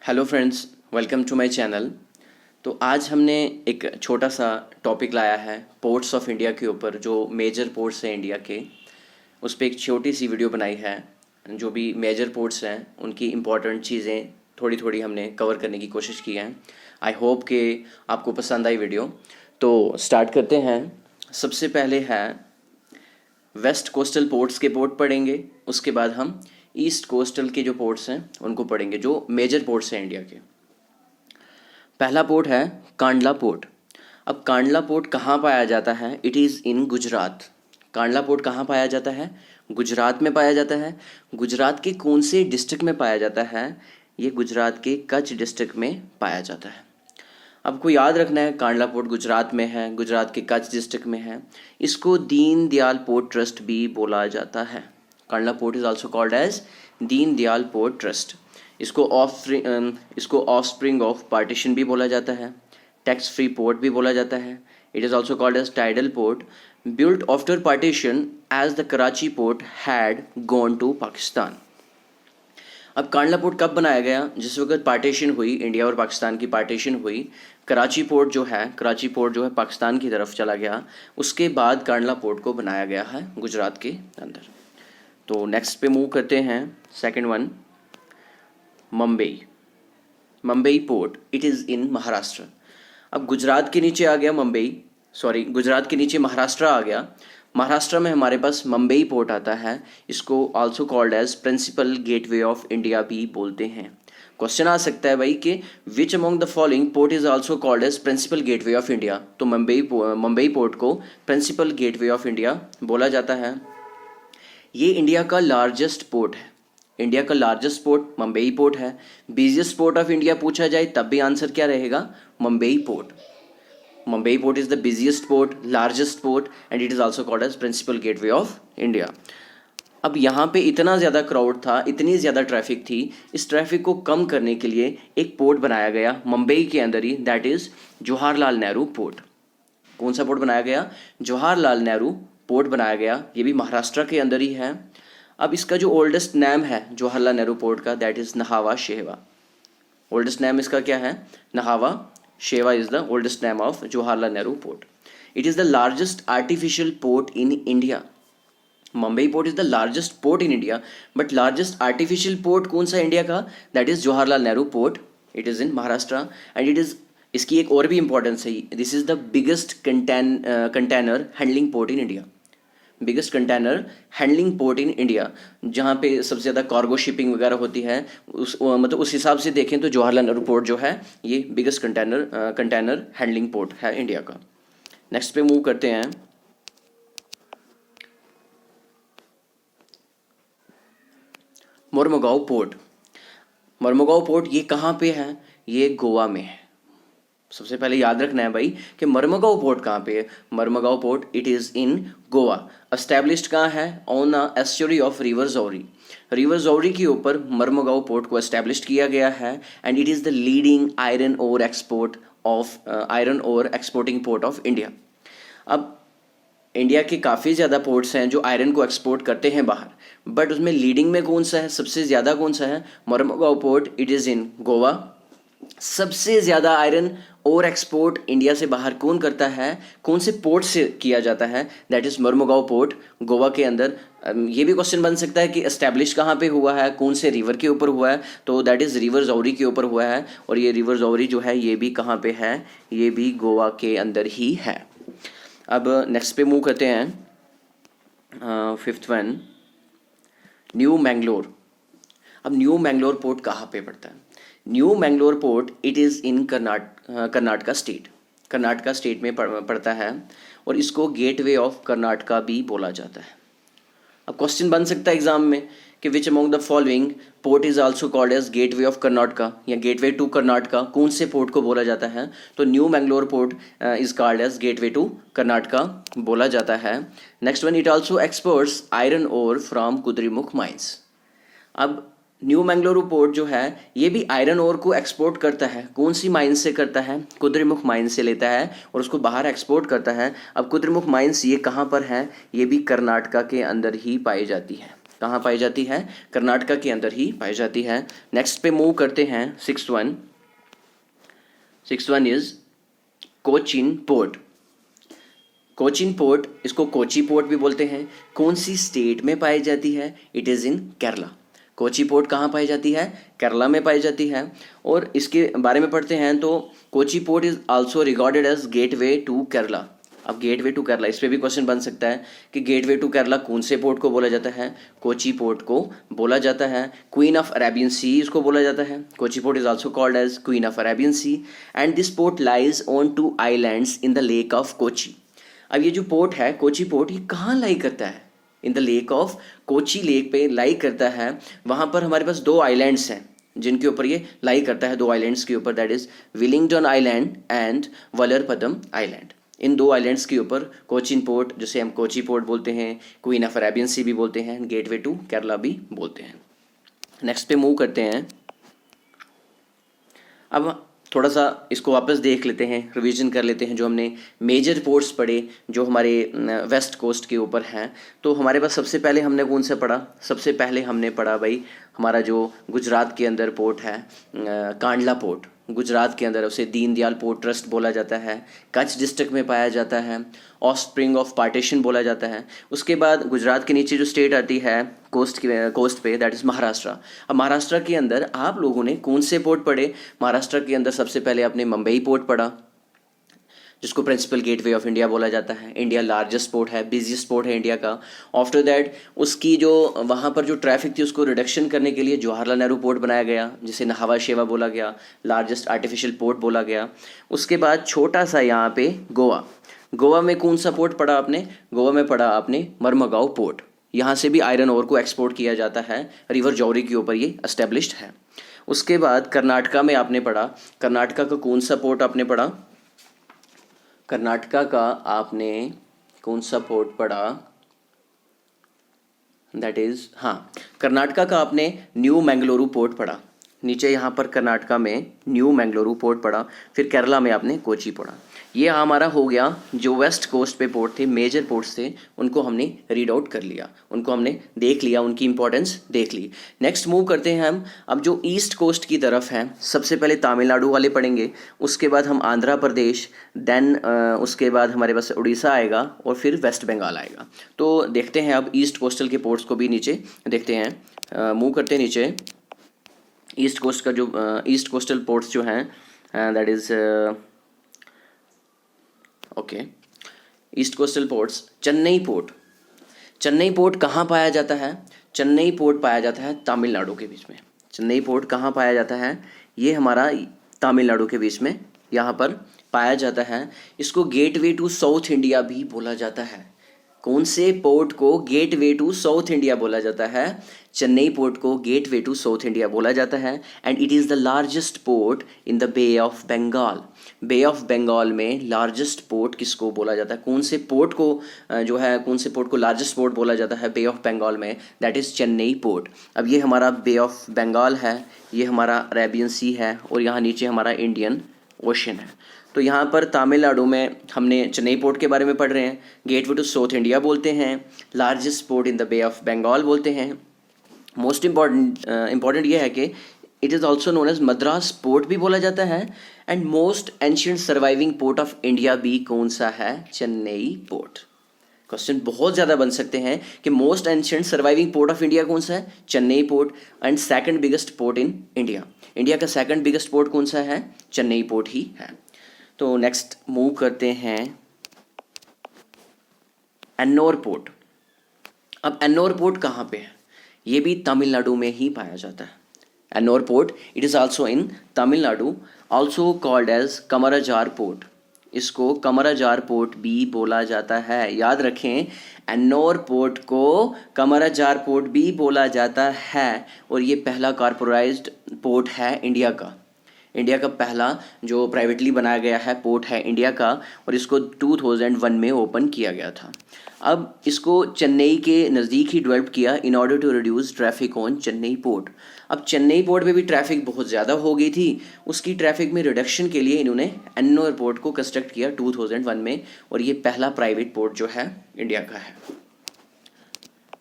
Hello friends, welcome to my channel. तो आज हमने एक छोटा सा टॉपिक लाया है पोर्ट्स ऑफ इंडिया के ऊपर, जो मेजर पोर्ट्स हैं इंडिया के। उस पर एक छोटी सी वीडियो बनाई है। जो भी मेजर पोर्ट्स हैं उनकी इम्पॉर्टेंट चीज़ें थोड़ी थोड़ी हमने कवर करने की कोशिश की है। आई होप कि आपको पसंद आई वीडियो। तो स्टार्ट करते हैं। सबसे पहले है वेस्ट कोस्टल पोर्ट्स के पोर्ट पढ़ेंगे। उसके बाद हम ईस्ट कोस्टल के जो पोर्ट्स हैं उनको पढ़ेंगे, जो मेजर पोर्ट्स हैं इंडिया के। पहला पोर्ट है कांडला पोर्ट। अब कांडला पोर्ट कहाँ पाया जाता है? It is in Gujarat. Kandla port कहाँ पाया जाता है? गुजरात में पाया जाता है। गुजरात के कौन से डिस्ट्रिक्ट में पाया जाता है? ये गुजरात के कच्छ डिस्ट्रिक्ट में पाया जाता है। आपको याद रखना है, कांडला पोर्ट गुजरात में है, गुजरात के कच्छ डिस्ट्रिक्ट में है। इसको दीन दयाल पोर्ट ट्रस्ट भी बोला जाता है। Kandla port is also called as Deen Dayal port trust. इसको ऑफस्प्रिंग ऑफ पार्टीशन भी बोला जाता है। टैक्स फ्री पोर्ट भी बोला जाता है। It is also called as tidal port, built after partition as the Karachi port had gone to Pakistan. अब कांडला पोर्ट कब बनाया गया? जिस वक्त पार्टीशन हुई, इंडिया और पाकिस्तान की पार्टीशन हुई, कराची पोर्ट जो है पाकिस्तान की तरफ चला गया। उसके बाद कांडला पोर्ट को बनाया गया है गुजरात के अंदर। तो नेक्स्ट पे मूव करते हैं। Second one, Mumbai port. It is इन महाराष्ट्र। अब गुजरात के नीचे आ गया गुजरात के नीचे महाराष्ट्र आ गया। महाराष्ट्र में हमारे पास मुंबई पोर्ट आता है। इसको also called as principal gateway of India भी बोलते हैं। क्वेश्चन आ सकता है भाई कि which among the following port is also called as principal gateway of India. तो मुंबई पोर्ट को प्रिंसिपल गेटवे ऑफ इंडिया बोला जाता है। ये इंडिया का लार्जेस्ट पोर्ट है। इंडिया का लार्जेस्ट पोर्ट मुंबई पोर्ट है। बिजिएस्ट पोर्ट ऑफ इंडिया पूछा जाए तब भी आंसर क्या रहेगा? Mumbai port. Mumbai port is the busiest port, largest port, and it is also called as principal gateway of India. अब यहाँ पे इतना ज़्यादा क्राउड था, इतनी ज़्यादा ट्रैफिक थी। इस ट्रैफिक को कम करने के लिए एक पोर्ट बनाया गया मुंबई के अंदर ही, that is Jawaharlal Nehru port. कौन सा पोर्ट बनाया गया? जवाहरलाल नेहरू पोर्ट बनाया गया। ये भी महाराष्ट्र के अंदर ही है। अब इसका जो ओल्डेस्ट नेम है जवाहरलाल नेहरू पोर्ट का, दैट इज़ नहावा शेवा। ओल्डेस्ट नेम इसका क्या है? नहावा Shewa is the oldest name of Jawaharlal Nehru Port. It is the largest artificial port in India. Mumbai port is the largest port in India, but largest artificial port कौन सा India का? That is Jawaharlal Nehru Port. It is in Maharashtra and it is, इसकी एक और भी importance है। This is the biggest container handling port in India. Biggest container handling port in India, जहाँ पे सबसे ज़्यादा कार्गो शिपिंग वगैरह होती है। उस हिसाब से देखें तो जवाहरलाल नेहरू पोर्ट जो है ये बिगेस्ट कंटेनर हैंडलिंग पोर्ट है इंडिया का। नेक्स्ट पे मूव करते हैं। मोरमुगांव पोर्ट ये कहाँ पे है? ये गोवा में है। सबसे पहले याद रखना है भाई कि मर्मगांव पोर्ट कहाँ पे है। Marmagao port it is in Goa. Established कहाँ है? On a estuary of river Zuari के ऊपर मर्मगांव पोर्ट को एस्टेब्लिश किया गया है। And it is the leading iron ore exporting port of India. अब इंडिया के काफ़ी ज़्यादा पोर्ट्स हैं जो आयरन को एक्सपोर्ट करते हैं बाहर, बट उसमें लीडिंग में कौन सा है? सबसे ज़्यादा कौन सा है? Marmagao port. It is in Goa. सबसे ज़्यादा आयरन और एक्सपोर्ट इंडिया से बाहर कौन करता है? कौन से पोर्ट से किया जाता है? That is Mormugao port, Goa के अंदर। ये भी क्वेश्चन बन सकता है कि एस्टेब्लिश कहाँ पे हुआ है, कौन से रिवर के ऊपर हुआ है? तो दैट इज़ रिवर जौरी के ऊपर हुआ है। और ये रिवर जौरी जो है ये भी कहाँ पे है? ये भी गोवा के अंदर ही है। अब नेक्स्ट पे मूव करते हैं। Fifth one, new Mangalore. अब न्यू मैंगलोर पोर्ट कहाँ पे पड़ता है? New Mangalore port it is in Karnataka state में पड़ता है और इसको गेटवे ऑफ कर्नाटका भी बोला जाता है। अब क्वेश्चन बन सकता है एग्जाम में कि which among the following port is also called as gateway of Karnataka या गेटवे टू कर्नाटका। कौन से पोर्ट को बोला जाता है? तो New Mangalore port is called as gateway to Karnataka बोला जाता है। Next one, it also exports iron ore from Kudremukh mines. अब न्यू मैंगलोर पोर्ट जो है ये भी आयरन ओर को एक्सपोर्ट करता है। कौन सी माइंस से करता है? कुद्रेमुख माइंस से लेता है और उसको बाहर एक्सपोर्ट करता है। अब कुद्रेमुख माइंस ये कहाँ पर है? ये भी कर्नाटका के अंदर ही पाई जाती है। कहाँ पाई जाती है? कर्नाटका के अंदर ही पाई जाती है। नेक्स्ट पे मूव करते हैं। Six one is Cochin port. Cochin port, इसको कोची पोर्ट भी बोलते हैं। कौन सी स्टेट में पाई जाती है? It is in Kerala. Kochi port कहाँ पाई जाती है? केरला में पाई जाती है। और इसके बारे में पढ़ते हैं तो Kochi port is also regarded as gateway to Kerala. अब गेटवे टू केरला, इस पे भी क्वेश्चन बन सकता है कि गेटवे टू केरला कौन से पोर्ट को बोला जाता है? कोची पोर्ट को बोला जाता है। क्वीन ऑफ अरेबियन सी इसको बोला जाता है। Kochi port is also called as queen of Arabian Sea and this port lies on 2 islands in the lake of Kochi. अब ये जो पोर्ट है कोची पोर्ट, ये कहाँ लाई करता है? इन the lake of Kochi, lake पे लाई करता है। वहाँ पर हमारे पास 2 आइलैंड्स हैं जिनके ऊपर ये लाई करता है, 2 आइलैंड्स के ऊपर, that is Willingdon island and Vallarpadam island. इन 2 आइलैंड्स के ऊपर कोचिन पोर्ट, जिसे हम कोची पोर्ट बोलते हैं, क्वीन ऑफ अरेबियन सी भी बोलते हैं, गेटवे टू केरला भी बोलते हैं। नेक्स्ट पे मूव करते हैं। अब थोड़ा सा इसको वापस देख लेते हैं, रिवीजन कर लेते हैं जो हमने मेजर पोर्ट्स पढ़े जो हमारे वेस्ट कोस्ट के ऊपर हैं। तो हमारे पास सबसे पहले हमने कौन सा पढ़ा? सबसे पहले हमने पढ़ा भाई हमारा जो गुजरात के अंदर पोर्ट है, कांडला पोर्ट। गुजरात के अंदर उसे दीनदयाल पोर्ट ट्रस्ट बोला जाता है। कच्छ डिस्ट्रिक्ट में पाया जाता है। ऑफस्प्रिंग ऑफ पार्टीशन बोला जाता है। उसके बाद गुजरात के नीचे जो स्टेट आती है कोस्ट पे, दैट इज़ महाराष्ट्र। अब महाराष्ट्र के अंदर आप लोगों ने कौन से पोर्ट पढ़े? महाराष्ट्र के अंदर सबसे पहले आपने मुंबई पोर्ट पढ़ा, जिसको प्रिंसिपल गेटवे ऑफ इंडिया बोला जाता है। इंडिया लार्जेस्ट पोर्ट है, बिजिएस्ट पोर्ट है इंडिया का। आफ्टर दैट उसकी जो वहाँ पर जो ट्रैफिक थी उसको रिडक्शन करने के लिए जवाहरलाल नेहरू पोर्ट बनाया गया, जिसे नहावा शेवा बोला गया, लार्जेस्ट आर्टिफिशियल पोर्ट बोला गया। उसके बाद छोटा सा यहाँ पे गोवा में कौन सा पोर्ट पढ़ा आपने? गोवा में पढ़ा आपने मर्मगांव पोर्ट। यहाँ से भी आयरन ओर को एक्सपोर्ट किया जाता है, रिवर जौहरी के ऊपर ये एस्टेब्लिश्ड है। उसके बाद कर्नाटका में आपने पढ़ा, कर्नाटका का कौन सा पोर्ट आपने पढ़ा? कर्नाटका का आपने कौन सा पोर्ट पढ़ा? दैट इज, हाँ, कर्नाटका का आपने न्यू मैंगलोरू पोर्ट पढ़ा। नीचे यहाँ पर कर्नाटका में न्यू मैंगलोरू पोर्ट पढ़ा। फिर केरला में आपने कोची पढ़ा। ये हमारा हो गया जो वेस्ट कोस्ट पे पोर्ट थे, मेजर पोर्ट्स थे, उनको हमने रीड आउट कर लिया, उनको हमने देख लिया, उनकी इंपॉर्टेंस देख ली। नेक्स्ट मूव करते हैं हम अब जो ईस्ट कोस्ट की तरफ है। सबसे पहले तमिलनाडु वाले पढ़ेंगे, उसके बाद हम आंध्र प्रदेश, देन उसके बाद हमारे पास उड़ीसा आएगा और फिर वेस्ट बंगाल आएगा। तो देखते हैं अब ईस्ट कोस्टल के पोर्ट्स को भी नीचे देखते हैं। मूव करते हैं नीचे। ईस्ट कोस्ट का जो ईस्ट कोस्टल पोर्ट्स जो हैं, that is okay, east coastal ports. Chennai port, Chennai port कहाँ पाया जाता है? चेन्नई पोर्ट पाया जाता है तमिलनाडु के बीच में। चेन्नई पोर्ट कहाँ पाया जाता है? ये हमारा तमिलनाडु के बीच में यहाँ पर पाया जाता है। इसको गेटवे टू साउथ इंडिया भी बोला जाता है। कौन से पोर्ट को गेटवे टू साउथ इंडिया बोला जाता है? चेन्नई पोर्ट को गेटवे टू साउथ इंडिया बोला जाता है and it is the largest port in the Bay of Bengal. Bay of Bengal में लार्जेस्ट पोर्ट किसको बोला जाता है? कौन से पोर्ट को जो है, कौन से पोर्ट को लार्जेस्ट पोर्ट बोला जाता है बे ऑफ बंगाल में? That is Chennai port. अब ये हमारा बे ऑफ बंगाल है, ये हमारा अरेबियन सी है और यहाँ नीचे हमारा इंडियन ओशन है। तो यहाँ पर तमिलनाडु में हमने चेन्नई पोर्ट के बारे में पढ़ रहे हैं। गेटवे टू साउथ इंडिया बोलते हैं, largest port in the Bay of Bengal बोलते हैं। मोस्ट इम्पॉर्टेंट ये है कि it is also known as Madras port भी बोला जाता है and most ancient surviving port of India भी कौन सा है? चेन्नई पोर्ट। क्वेश्चन बहुत ज़्यादा बन सकते हैं कि most ancient surviving port of India कौन सा है? Chennai port. And second biggest port in India, India का सेकंड बिगेस्ट पोर्ट कौन सा है? चेन्नई पोर्ट ही है। तो नेक्स्ट मूव करते हैं एन्नोर पोर्ट। अब एन्नोर पोर्ट कहाँ पे है? ये भी तमिलनाडु में ही पाया जाता है। Ennore port, it is also in Tamil Nadu, also called as Kamarajar port. इसको कमराजार पोर्ट भी बोला जाता है। याद रखें, एन्नोर पोर्ट को कमराजार पोर्ट भी बोला जाता है और ये पहला कॉर्पोराइज्ड पोर्ट है इंडिया का। इंडिया का पहला जो प्राइवेटली बनाया गया है पोर्ट है इंडिया का और इसको 2001 में ओपन किया गया था। अब इसको चेन्नई के नज़दीक ही डेवलप किया in order to reduce traffic on Chennai port. अब चेन्नई पोर्ट पे भी ट्रैफिक बहुत ज़्यादा हो गई थी, उसकी ट्रैफिक में रिडक्शन के लिए इन्होंने एन्नोर पोर्ट को कंस्ट्रक्ट किया 2001 में और ये पहला प्राइवेट पोर्ट जो है इंडिया का है।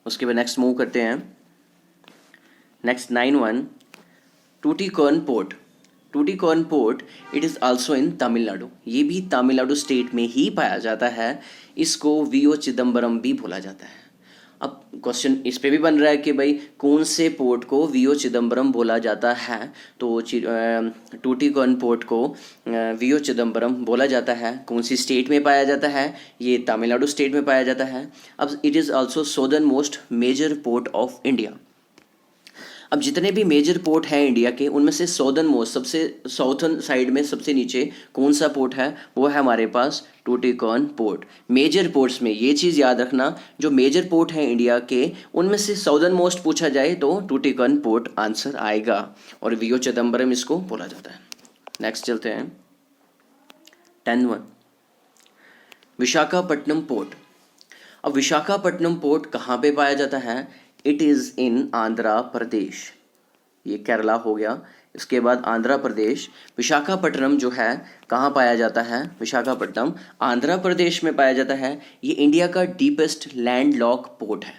उसके बाद नेक्स्ट मूव करते हैं, next 9-1 Tuticorin port. Tuticorin port it is also in Tamil Nadu, ये भी तमिलनाडु स्टेट में ही पाया जाता है। इसको वीओ चिदम्बरम भी बोला जाता है। अब क्वेश्चन इस पे भी बन रहा है कि भाई कौन से पोर्ट को वीओ चिदम्बरम बोला जाता है, तो टूटिकोरन पोर्ट को वीओ चिदम्बरम बोला जाता है। कौन सी स्टेट में पाया जाता है, ये तमिलनाडु स्टेट में पाया जाता है। अब it is also southern most major port of India. अब जितने भी मेजर पोर्ट हैं इंडिया के, उनमें से सदर्न मोस्ट, सबसे साउथर्न साइड में सबसे नीचे कौन सा पोर्ट है, वो है हमारे पास टूटिकोरन पोर्ट। मेजर पोर्ट्स में ये चीज़ याद रखना, जो मेजर पोर्ट हैं इंडिया के, उनमें से सदर्न मोस्ट पूछा जाए तो टूटिकोरन पोर्ट आंसर आएगा, और वीओ चिदम्बरम इसको बोला जाता है। नेक्स्ट चलते हैं 10-1 विशाखापट्टनम पोर्ट। अब विशाखापट्टनम पोर्ट कहाँ पे पाया जाता है, इट इज़ इन आंध्र प्रदेश, ये केरला हो गया। इसके बाद आंध्र प्रदेश, विशाखापट्टनम जो है कहाँ पाया जाता है, विशाखापट्टनम आंध्र प्रदेश में पाया जाता है। ये इंडिया का डीपेस्ट लैंड लॉक पोर्ट है।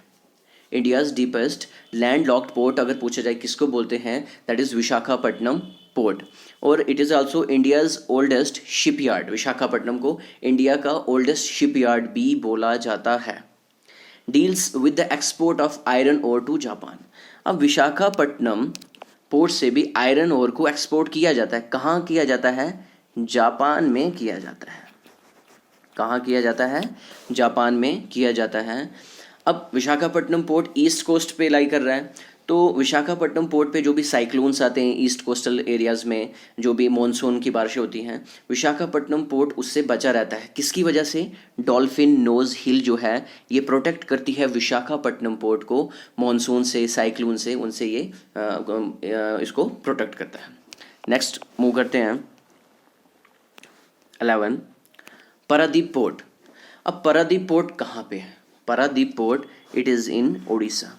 India's deepest land locked port अगर पूछा जाए किसको बोलते हैं, दैट इज़ विशाखापट्टनम पोर्ट। और it is also India's oldest shipyard. Visakhapatnam को इंडिया का ओल्डेस्ट शिपयार्ड भी बोला जाता है। Deals with the export of iron ore to Japan. अब विशाखापट्टनम पोर्ट से भी आयरन ओर को एक्सपोर्ट किया जाता है। कहाँ किया जाता है, जापान में किया जाता है। कहाँ किया जाता है, जापान में किया जाता है। अब विशाखापट्टनम पोर्ट ईस्ट कोस्ट पे लाई कर रहा है, तो विशाखापट्टनम पोर्ट पे जो भी साइक्लोन्स आते हैं ईस्ट कोस्टल एरियाज़ में, जो भी मॉनसून की बारिशें होती हैं, विशाखापट्टनम पोर्ट उससे बचा रहता है। किसकी वजह से, डॉल्फिन नोज हिल जो है ये प्रोटेक्ट करती है विशाखापट्टनम पोर्ट को मॉनसून से, साइक्लोन से, उनसे ये इसको प्रोटेक्ट करता है। नेक्स्ट मूव करते हैं 11 पारादीप पोर्ट। अब पारादीप पोर्ट कहाँ पे है, पारादीप पोर्ट इट इज़ इन उड़ीसा।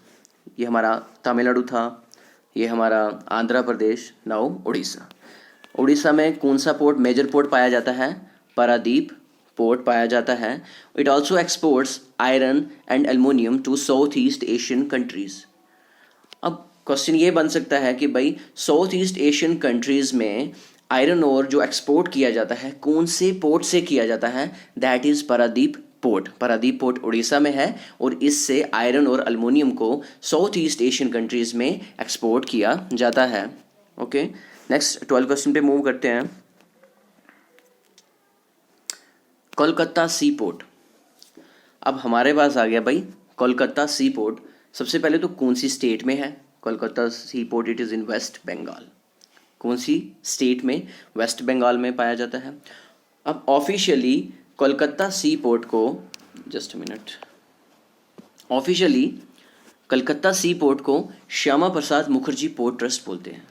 ये हमारा तमिलनाडु था, ये हमारा आंध्र प्रदेश, नाउ उड़ीसा। उड़ीसा में कौन सा पोर्ट, मेजर पोर्ट पाया जाता है, पारादीप पोर्ट पाया जाता है। It also exports iron and aluminium to South East Asian countries. अब क्वेश्चन ये बन सकता है कि भाई साउथ ईस्ट एशियन कंट्रीज़ में आयरन ओर जो एक्सपोर्ट किया जाता है कौन से पोर्ट से किया जाता है, that is Paradip port. Paradip port Orissa में है और इससे आयरन और एल्युमिनियम को साउथ ईस्ट एशियन कंट्रीज़ में एक्सपोर्ट किया जाता है। ओके, नेक्स्ट 12 क्वेश्चन पे मूव करते हैं। Kolkata sea port. अब हमारे पास आ गया भाई कोलकाता सी पोर्ट। सबसे पहले तो कौन सी स्टेट में है, Kolkata sea port it is in West Bengal. कौन सी स्टेट में, वेस्ट बंगाल में पाया जाता है। अब ऑफिशियली कोलकाता सी पोर्ट को, just minute, officially Calcutta sea port को श्यामा प्रसाद मुखर्जी पोर्ट ट्रस्ट बोलते हैं।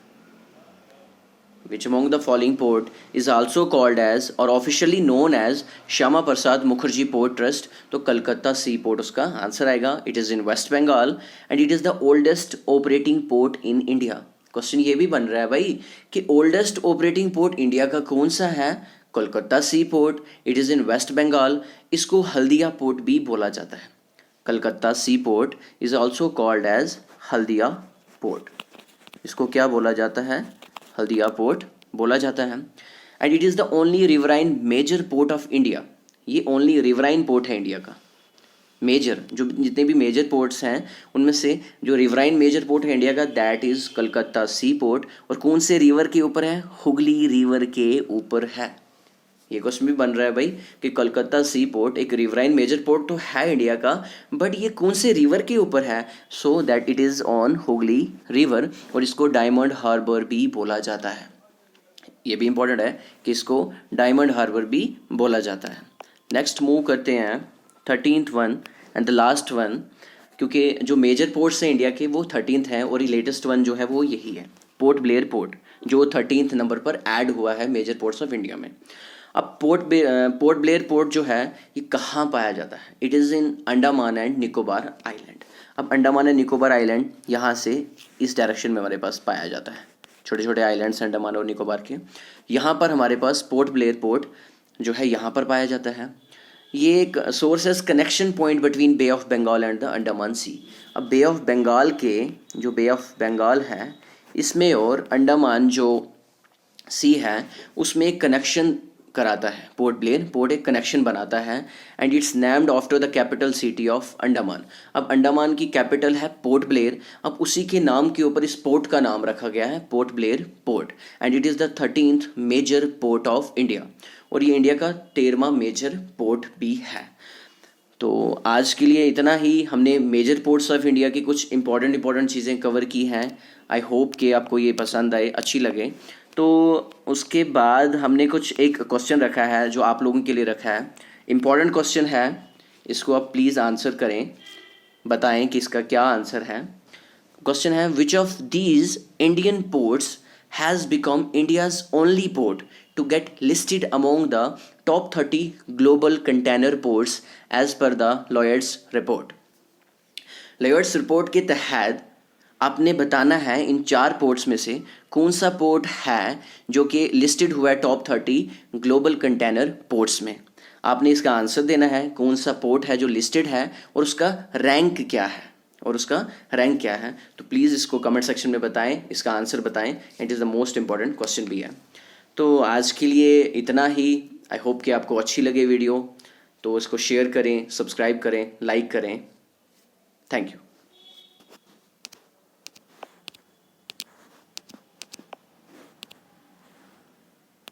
Which among the following port is also called as और officially known as Shyama Prasad Mukherjee port trust, तो कलकत्ता सी पोर्ट उसका आंसर आएगा। It is in West Bengal and it is the oldest operating port in India. Question ये भी बन रहा है भाई कि ओल्डेस्ट ऑपरेटिंग पोर्ट इंडिया का कौन सा है, Kolkata sea port, it is in West Bengal. इसको हल्दिया पोर्ट भी बोला जाता है। Calcutta sea port is also called as Haldia port. इसको क्या बोला जाता है, हल्दिया पोर्ट बोला जाता है। And it is the only riverine major port of India. ये ओनली रिवराइन पोर्ट है इंडिया का। मेजर जो जितने भी मेजर पोर्ट्स हैं उनमें से जो रिवराइन मेजर पोर्ट है इंडिया का, that is Calcutta sea port. और कौन से रिवर के ऊपर है, हुगली रिवर के ऊपर है। ये क्वेश्चन भी बन रहा है भाई कि कलकत्ता सी पोर्ट एक रिवराइन मेजर पोर्ट तो है इंडिया का, बट ये कौन से रिवर के ऊपर है, so that it is on Hooghly river. और इसको डायमंड हार्बर भी बोला जाता है। ये भी इंपॉर्टेंट है कि इसको डायमंड हार्बर भी बोला जाता है। नेक्स्ट मूव करते हैं 13th one and the last one, क्योंकि जो मेजर पोर्ट्स हैं इंडिया के वो 13th हैं और लेटेस्ट वन जो है वो यही है, पोर्ट ब्लेयर पोर्ट, जो 13th नंबर पर ऐड हुआ है मेजर पोर्ट्स ऑफ इंडिया में। अब पोर्ट ब्लेयर पोर्ट जो है ये कहाँ पाया जाता है, it is in Andaman and Nicobar island. अब अंडमान एंड निकोबार आइलैंड यहाँ से इस डायरेक्शन में हमारे पास पाया जाता है, छोटे छोटे आइलैंड्स अंडमान और निकोबार के। यहाँ पर हमारे पास पोर्ट ब्लेयर पोर्ट जो है यहाँ पर पाया जाता है। ये एक सोर्स है connection point between Bay of Bengal and the Andaman Sea. अब बे ऑफ बंगाल के जो बे ऑफ बंगाल है इसमें और अंडमान जो सी है उसमें एक कनेक्शन कराता है। पोर्ट ब्लेयर पोर्ट एक कनेक्शन बनाता है and it's named after the capital city of Andaman. अब अंडमान की कैपिटल है पोर्ट ब्लेयर, अब उसी के नाम के ऊपर इस पोर्ट का नाम रखा गया है Port Blair port and it is the 13th major port of India और ये इंडिया का 13वां मेजर पोर्ट भी है। तो आज के लिए इतना ही। हमने मेजर पोर्ट्स ऑफ इंडिया की कुछ इंपॉर्टेंट चीज़ें कवर की हैं। आई होप कि आपको ये पसंद आए, अच्छी लगे। तो उसके बाद हमने कुछ एक क्वेश्चन रखा है जो आप लोगों के लिए रखा है। इम्पॉर्टेंट क्वेश्चन है, इसको आप प्लीज़ आंसर करें, बताएं कि इसका क्या आंसर है। क्वेश्चन है which of these Indian ports has become India's only port to get listed among the top 30 global container ports as per the Lloyd's report। Lloyd's report के तहत आपने बताना है इन 4 पोर्ट्स में से कौन सा पोर्ट है जो कि लिस्टेड हुआ है टॉप 30 ग्लोबल कंटेनर पोर्ट्स में। आपने इसका आंसर देना है कौन सा पोर्ट है जो लिस्टेड है और उसका रैंक क्या है तो प्लीज़ इसको कमेंट सेक्शन में बताएं, इसका आंसर बताएं। It is the most important question भी है। तो आज के लिए इतना ही। आई होप कि आपको अच्छी लगे वीडियो, तो इसको शेयर करें, सब्सक्राइब करें, लाइक करें। Thank you.